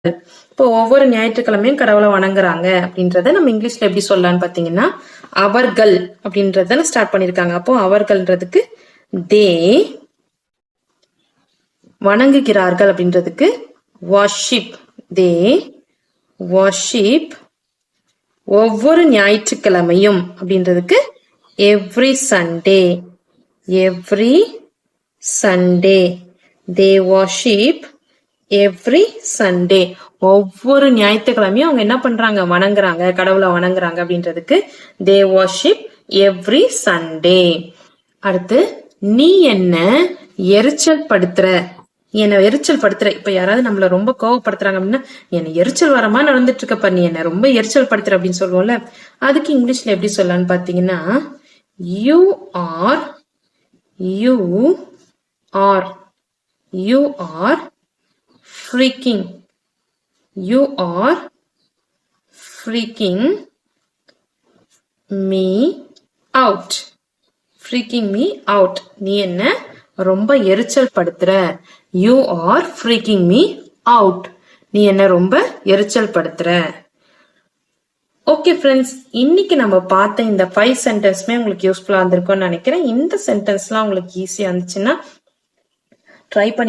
இப்போ ஒவ்வொரு ஞாயிற்றுக்கிழமையும் கடவுளை வணங்குறாங்க அப்படின்றத நம்ம இங்கிலீஷ்ல எப்படி சொல்லலாம்னு பாத்தீங்கன்னா அவர்கள் அப்படின்றத ஸ்டார்ட் பண்ணிருக்காங்க. அப்போ அவர்கள்ன்றதுக்கு தே, வணங்குகிறார்கள் அப்படின்றதுக்கு வர்ஷிப், தே வர்ஷிப், ஒவ்வொரு ஞாயிற்றுக்கிழமையும் அப்படின்றதுக்கு எவ்ரி சண்டே, எவ்ரி சண்டே, தே வர்ஷிப் எவ்ரி சண்டே, ஒவ்வொரு ஞாயிற்றுக்கிழமையும் அவங்க என்ன பண்றாங்க, வணங்குறாங்க, கடவுளை வணங்குறாங்க அப்படின்றதுக்கு தே வர்ஷிப் எவ்ரி சண்டே. அடுத்து நீ என்ன எரிச்சல் படுத்துற, என்னை எரிச்சல் படுத்துற. இப்ப யாராவது நம்மள ரொம்ப கோவப்படுத்துறாங்க அப்படின்னா என்னை எரிச்சல் வரமா நடந்துட்டு இருக்கப்ப, நீ என்ன ரொம்ப எரிச்சல் படுத்துற அப்படின்னு சொல்லுவோம்ல, அதுக்கு இங்கிலீஷ்ல எப்படி சொல்லலாம்னு பாத்தீங்கன்னா you are, you are, you are freaking, you are freaking me out, freaking me out, நீ என்ன ரொம்ப எரிச்சல் படுத்துற, you are freaking me out, நீ என்ன ரொம்ப எரிச்சல் படுத்துற. ஓகே ஃப்ரெண்ட்ஸ், இன்னைக்கு நம்ம பார்த்த இந்த 5 சென்டென்ஸ்மே உங்களுக்கு யூஸ்ஃபுல்லா இருந்திருக்கும்னு நினைக்கிறேன். இந்த சென்டென்ஸ்லாம் உங்களுக்கு ஈஸியா இருந்துச்சுன்னா ட்ரை பண்ணி